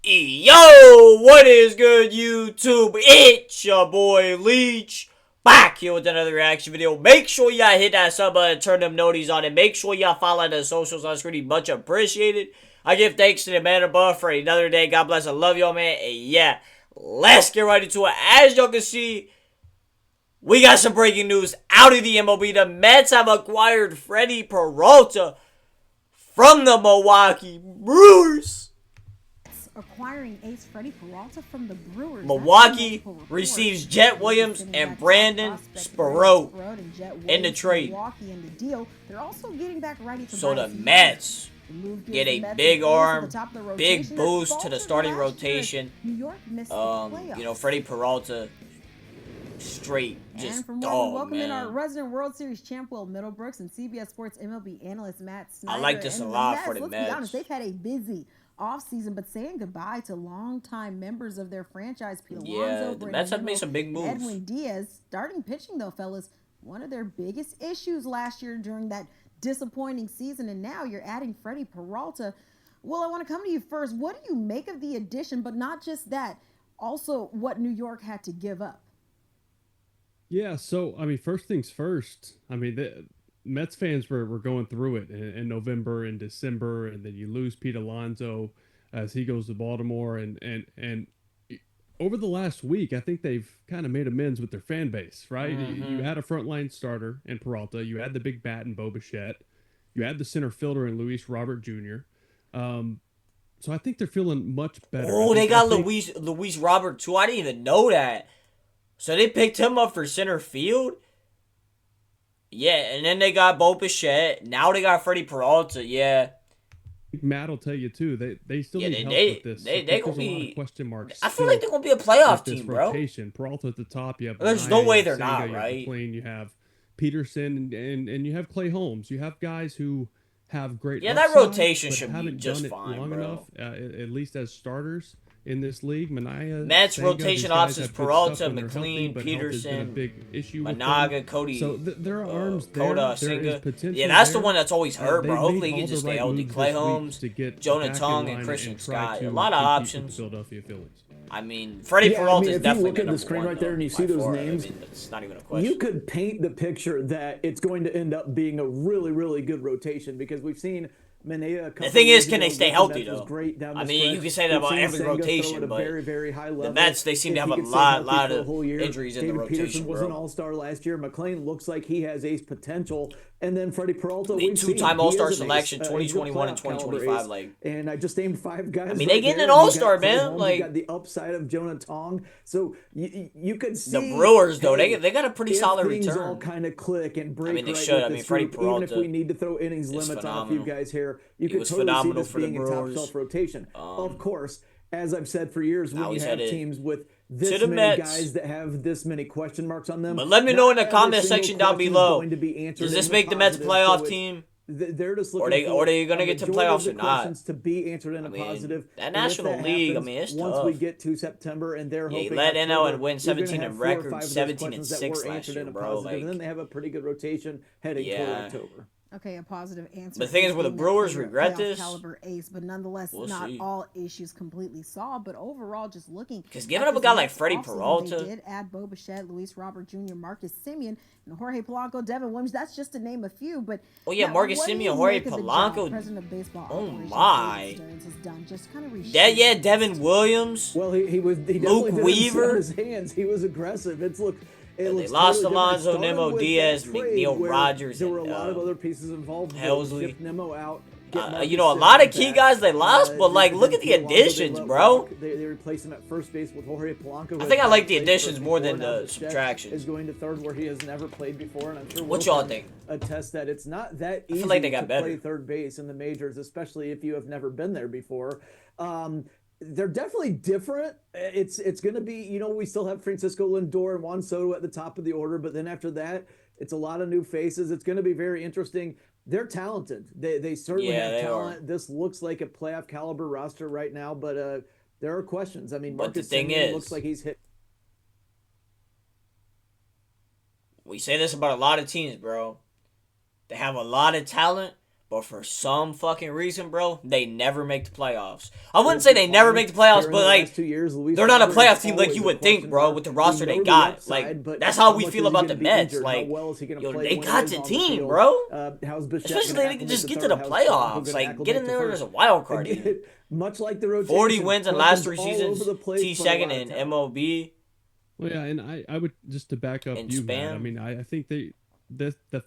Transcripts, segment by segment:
Yo, what is good, YouTube? It's your boy Leach, back here with another reaction video. Make sure y'all hit that sub button, turn them noties on, and make sure y'all follow the socials on screen. Much appreciated. I give thanks to the man above for another day. God bless. I love y'all, man. And yeah, let's get right into it. As y'all can see, we got some breaking news out of the MLB. The Mets have acquired Freddy Peralta from the Milwaukee Brewers. Acquiring ace Freddy Peralta from the Brewers. Milwaukee receives Jet Williams and Brandon Sparrow in the trade. In the deal. They're also getting back ready to so the Mets get a big arm, big boost to the starting rotation. New York missed the you know, Freddy Peralta straight just and from dog, welcome man. In our resident World Series champ Will Middlebrooks and CBS Sports MLB analyst Matt Snyder. I like this a lot for the Mets. Mets. Be honest, they've had a busy offseason, but saying goodbye to longtime members of their franchise, Pete Alonso, the Mets have made some big moves. Edwin Diaz, starting pitching though, fellas, one of their biggest issues last year during that disappointing season, and now you're adding Freddy Peralta. Well, I want to come to you first. What do you make of the addition, but not just that, also what New York had to give up? Yeah, so, I mean, first things first, I mean, the Mets fans were going through it in November and December, and then you lose Pete Alonso as he goes to Baltimore, and over the last week, I think they've kind of made amends with their fan base, right? You had a frontline starter in Peralta, you had the big bat in Bo Bichette, you had the center fielder in Luis Robert Jr., so I think they're feeling much better. Oh, they got Luis Robert too. I didn't even know that. So they picked him up for center field? Yeah, and then they got Bo Bichette. Now they got Freddy Peralta. Yeah. Matt will tell you too. They still need help with this. They gonna be a lot of question marks. I feel like they're gonna be a playoff team, bro. Rotation. Peralta at the top. You have There's no way they're not, right? You have Peterson and you have Clay Holmes. You have guys who have great. Yeah, that rotation should be just fine, long bro. Enough, at least as starters in this league. Mets rotation options: Peralta, McLean, Peterson, Managa, Cody. So there are arms there. Coda, yeah, that's the one that's always hurt, bro. Hopefully he can just stay healthy. Clay Holmes, Jonah Tong, and Christian Scott. A lot of options. Philadelphia Phillies. I mean, Freddy Peralta is definitely if you look at the screen right there and you see those names, it's not even a question. You could paint the picture that it's going to end up being a really, really good rotation because we've seen Manea. The thing is, can they stay healthy though? I mean, stretch. you can say that about every rotation, but very high level. The Mets, they seem to have a lot of injuries in the rotation. Peterson was an all-star last year. McLean looks like he has ace potential, and then Freddie Peralta, two-time all-star selection, 2021 and 2025. Like, and I just named 5 guys. I mean, they getting an all-star, man. Like, you got the upside of Jonah Tong, so you could see the Brewers though. They got a pretty solid return. Things all kind of click and break. I mean, they should. I mean, Freddy Peralta. Even if we need to throw innings limits on a few guys here, you could totally see this being a top shelf rotation. Of course, as I've said for years, when you have teams with this many guys that have this many question marks on them. But let me know in the comment section down below. Does this make the Mets a playoff team? They're just looking or they going to get to playoffs or not? To be answered in a positive. That National League, I mean, it's once tough. we get to September and they're hoping. Let NL and win 17 and record 17 and 6 last year, bro. Like, and then they have a pretty good rotation heading toward October. Okay, a positive answer. But the thing is, will the Brewers regret this? Caliber ace, but nonetheless, not all issues completely solved. But overall, just looking. Because giving up a guy like Freddy Peralta. They did add Bo Bichette, Luis Robert Jr., Marcus Semien, and Jorge Polanco, Devin Williams. That's just to name a few. But oh yeah, Marcus Semien, Jorge Polanco. President of Baseball. Oh my. Just kind of Devin Williams. Well, he Luke Weaver. His hands. He was aggressive. They lost Alonso, Nemo, Diaz, McNeil, Rogers, there were a lot of other pieces involved. Helsley. Nemo out. You know, a lot of key guys they lost, but like, look at the additions, bro. They replaced him at first base with Jorge Polanco. I think I like the additions more than the subtractions. Is going to third where he has never played before, and I'm sure. What y'all think? Attest that it's not that easy to play third base in the majors, especially if you have never been there before. They're definitely different. It's going to be, you know, we still have Francisco Lindor and Juan Soto at the top of the order, but then after that, it's a lot of new faces. It's going to be very interesting. They're talented. They certainly have talent. This looks like a playoff caliber roster right now, but there are questions. I mean, Marcus Semien looks like he's hit. We say this about a lot of teams, bro. They have a lot of talent, but but for some fucking reason, bro, they never make the playoffs. I wouldn't say they never make the playoffs, but like, they're not a playoff team like you would think, bro, with the roster they got. Like, that's how we feel about the Mets. Like, yo, they got the team, bro. Especially they can just get to the playoffs. Like, get in there as a wild card team. Much like the rotation, 40 wins in last 3 seasons, T2nd in MLB. Well, yeah, and I would, just to back up you, Matt, I mean, I think the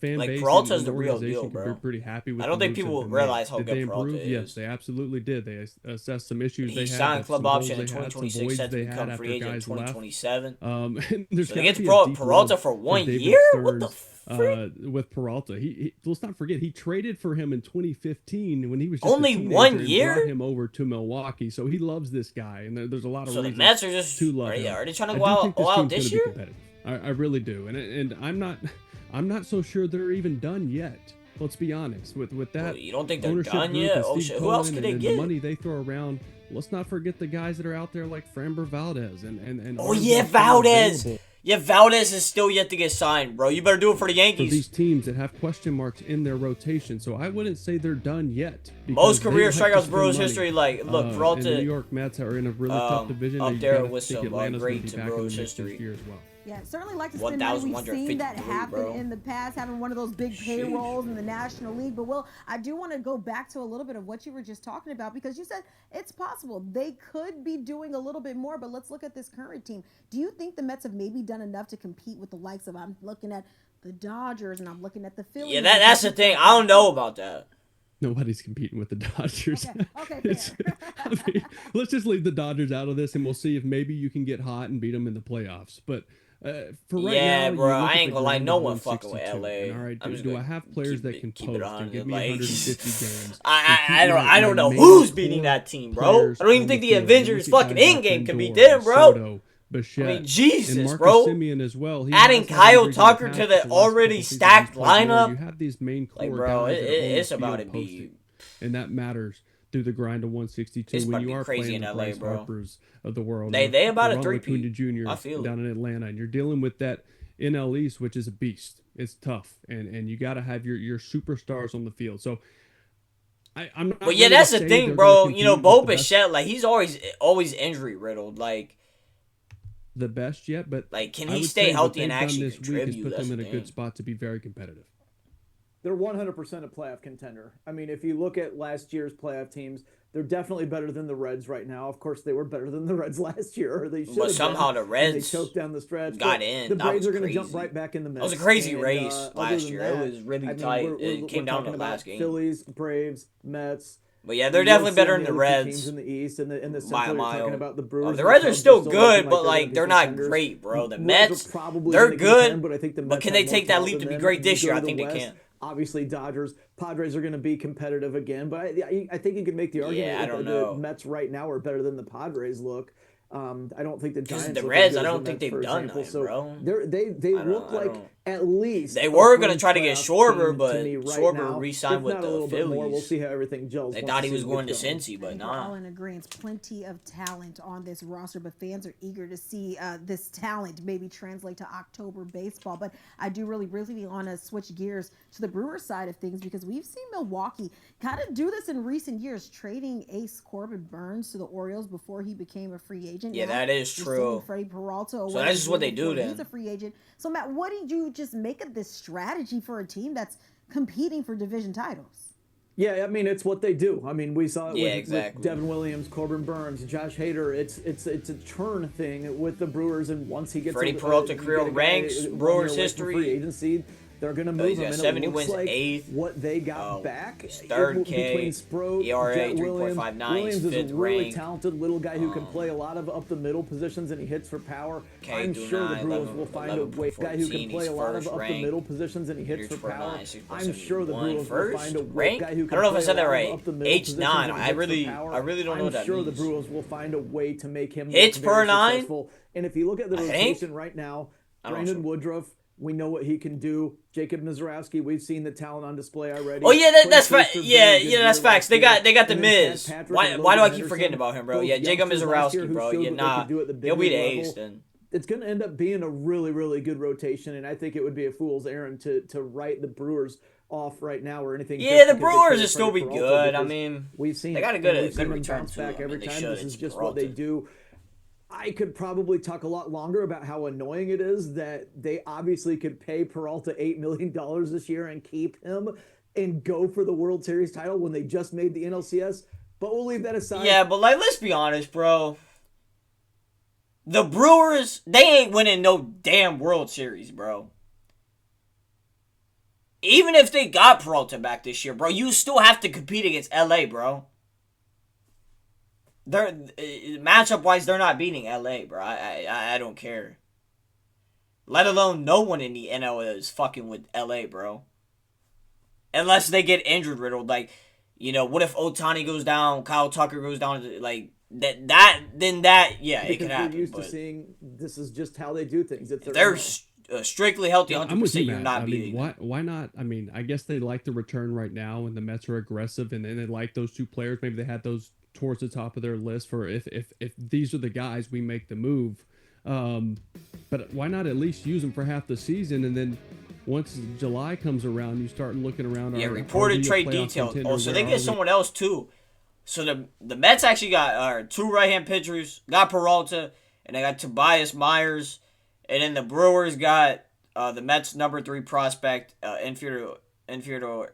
fan like, base Peralta's and the real organization deal, bro. can be pretty happy with. I don't think people realize how good Peralta is. Yes, they absolutely did. They assessed some issues they had. He signed club option in some 2026, set to they become had free agent in 2027. And so they get Peralta for 1 year? What the frick? With Peralta, he let's not forget he traded for him in 2015 when he was just only 1 year. Brought him over to Milwaukee, so he loves this guy, and there's a lot of so reasons the Mets are just to love him. Are they trying to go out this year? I really do, and I'm not so sure they're even done yet. Let's be honest with that. Well, you don't think they're done yet? Oh shit! Who else could they get? The money they throw around. Let's not forget the guys that are out there like Framber Valdez and. Oh yeah, Valdez. Yeah, Valdez is still yet to get signed, bro. You better do it for the Yankees. For these teams that have question marks in their rotation, so I wouldn't say they're done yet. Most career strikeouts Brewers history, like look, Peralta. The New York Mets are in a really tough division. Up there with some greats in Brewers history. Year as well. Yeah, certainly like to spend money. We've seen that happen in the past, having one of those big payrolls in the National League. But, Will, I do want to go back to a little bit of what you were just talking about, because you said it's possible they could be doing a little bit more, but let's look at this current team. Do you think the Mets have maybe done enough to compete with the likes of, I'm looking at the Dodgers and I'm looking at the Phillies? Yeah, that's the thing. I don't know about that. Nobody's competing with the Dodgers. Okay, fair. I mean, let's just leave the Dodgers out of this, and we'll see if maybe you can get hot and beat them in the playoffs. But for right now, bro, I ain't gonna lie. No one fucking with LA. All right, do I have players that can post and give me 150 games? I don't know who's beating that team, bro. I don't even think the Avengers fucking in-game can beat them, bro. Bichette, I mean, Jesus, bro. As well. Adding Kyle Tucker to the already stacked lineup. You have these main core like, bro, guys it's about to be, and that matters through the grind of 162 it's when you are crazy playing in the LA, Bryce bro. Harpers of the world. They about a Ronald 3-peat. Acuna Jr. I feel down in Atlanta, and you're dealing with that NL East, which is a beast. It's tough, and you got to have your superstars on the field. So. I'm not. But yeah, that's the thing, bro. You know, Bo Bichette, like he's always injury riddled, like. The best yet, but like, can he stay healthy and actually contribute? Put them in a good spot to be very competitive. They're 100% a playoff contender. I mean, if you look at last year's playoff teams, they're definitely better than the Reds right now. Of course, they were better than the Reds last year, or they should. But somehow the Reds they choked down the stretch. Got in. The Braves are going to jump right back in the mix. It was a crazy race last year. It was really tight. It came down to the last game. Phillies, Braves, Mets. But yeah, they're definitely better than the Reds. In the East and the Central, you're talking about the Brewers. The Reds are still good, but like they're not great, bro. The Mets, they're good, but can they take that leap to be great this year? I think they can. Obviously, Dodgers, Padres are going to be competitive again, but I think you can make the argument that the Mets right now are better than the Padres look. I don't think the Giants. The Reds, I don't think they've done that, bro. They look like at least they were going to try to get Schwarber, but Schwarber re-signed with the Phillies. We'll see how everything gels. They thought he was going to Cincy, but nah. We're all in agreement. Plenty of talent on this roster, but fans are eager to see this talent maybe translate to October baseball. But I do really want to switch gears to the Brewers side of things, because we've seen Milwaukee kind of do this in recent years, trading ace Corbin Burnes to the Orioles before he became a free agent. Yeah, that is true. Freddie Peralta. So that's just what they do then. He's a free agent. So Matt, what did you just make of this strategy for a team that's competing for division titles? Yeah, I mean, it's what they do. I mean, we saw it with Devin Williams, Corbin Burnes, Josh Hader. It's a churn thing with the Brewers, and once he gets Freddie Peralta career ranks Brewers history free agency, they're going to move him. 70 wins, like 8th. What they got back, third K, between Sproat, ERA 3.59. Williams is a really ranked. talented little guy who can play a lot of up the middle positions, and he hits for power. I'm sure the Brewers will find a way. Guy who can play a lot of up the middle positions, and he hits for power. I'm sure the Brewers will find a way. Guy who can I don't know if I said that right. H9. I really don't know what that means. I'm sure the Brewers will find a way to make him hits per 9. And if you look at the rotation right now, Brandon Woodruff. We know what he can do. Jacob Mizorowski, we've seen the talent on display already. Oh yeah, that's facts. Yeah, that's facts. They got the Miz. Why do I keep forgetting about him, bro? Yeah, Jacob Mizorowski, bro. Yeah, nah, he'll be the ace then. It's going to end up being a really, really good rotation, and I think it would be a fool's errand to write the Brewers off right now or anything. Yeah, just the because they Brewers traded will still Freddie be Peralta, good. I because mean, we've seen they got a it, and we've good seen them return bounce too. back I every mean, they time. should. This It's is just what they Peralta. do. I could probably talk a lot longer about how annoying it is that they obviously could pay Peralta $8 million this year and keep him and go for the World Series title when they just made the NLCS. But we'll leave that aside. Yeah, but like, let's be honest, bro. The Brewers, they ain't winning no damn World Series, bro. Even if they got Peralta back this year, bro, you still have to compete against LA, bro. They're matchup wise, they're not beating LA, bro. I don't care. Let alone no one in the NL is fucking with LA, bro. Unless they get injured riddled, like, you know, what if Otani goes down, Kyle Tucker goes down, like yeah, it could Because happen. we're used But to seeing this is just how they do things. It's if their they're strictly healthy, Yeah, 100%, I'm with you, you're Matt. not I beating mean, them. why not? I mean, I guess they like the return right now, and the Mets are aggressive, and they like those two players. Maybe they had those towards the top of their list for if these are the guys, we make the move. Um, but why not at least use them for half the season, and then once July comes around, you start looking around. Yeah, are reported we a trade playoff details. contender? Oh, so Where they are get we? someone else too. So the Mets actually got two right-hand pitchers, got Peralta, and they got Tobias Myers, and then the Brewers got the Mets number 3 prospect, infielder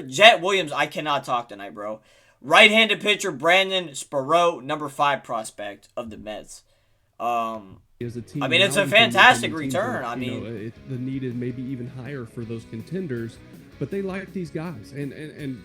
Jet Williams. I cannot talk tonight, bro. Right-handed pitcher Brandon Sparrow, number 5 prospect of the Mets. As a team, I mean, now it's a we can look fantastic into teams return. that, I you mean, know, the need is maybe even higher for those contenders, but they like these guys. And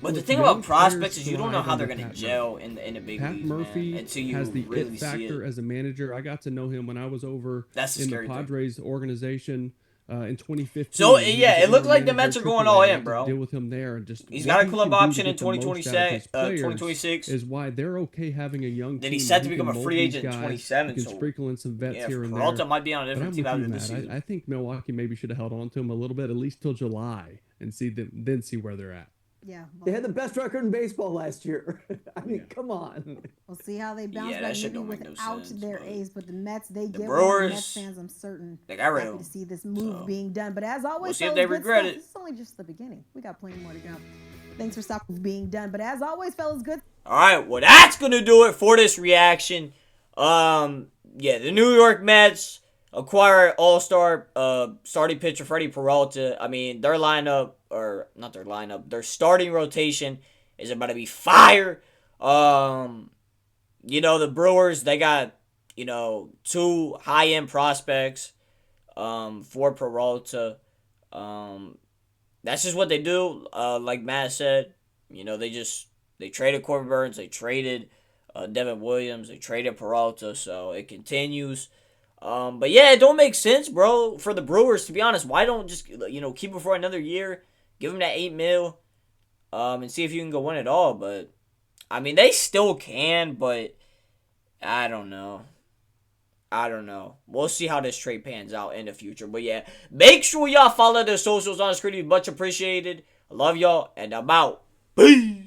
but the look, thing young about prospects players is you don't know thrive how they're under gonna Pat gel Murphy. in the big Pat leagues, Murphy man. Until you has the really it see factor it. as a manager. I got to know him when I was over That's the in the scary thing. Padres organization in 2015. So and he was yeah, the it looked interim like the manager Mets at are going AAA. all I in, got to bro. deal with him there, and just He's what got a he club can do option to in get the most out of his 2026. is why they're okay having a young Then team. he's set where to he become can a mold free these agent in guys. 27. You can So sprinkle in some vets yeah, here and Peralta there. might be on a But different I'm team with you, after the Matt. season. I think Milwaukee maybe should have held on to him a little bit, at least till July, and then see where they're at. Yeah. They had the best record in baseball last year. I mean, come on. We'll see how they bounce Yeah, back that shit maybe don't make no without sense, their but ace. But the Mets, they get one. Brewers, Mets fans, I'm certain, they got rid happy of to him. see this move So, being done. But as always, we'll see if fellas, they good regret stuff. it. This is only just the beginning. We got plenty more to go. Thanks for stopping being done. But as always, fellas, good. All right, well that's gonna do it for this reaction. Yeah, the New York Mets acquire All-Star starting pitcher Freddy Peralta. I mean, their lineup, or not their lineup, their starting rotation is about to be fire. You know, the Brewers, they got, you know, 2 high-end prospects for Peralta. That's just what they do. Like Matt said, you know, they traded Corbin Burns, they traded Devin Williams, they traded Peralta, so it continues. But yeah, it don't make sense, bro, for the Brewers, to be honest. Why don't just, you know, keep it for another year, give them that $8 million, and see if you can go win it all. But I mean, they still can, but I don't know. We'll see how this trade pans out in the future. But yeah, make sure y'all follow the socials on the screen. Much appreciated. I love y'all, and I'm out. Peace.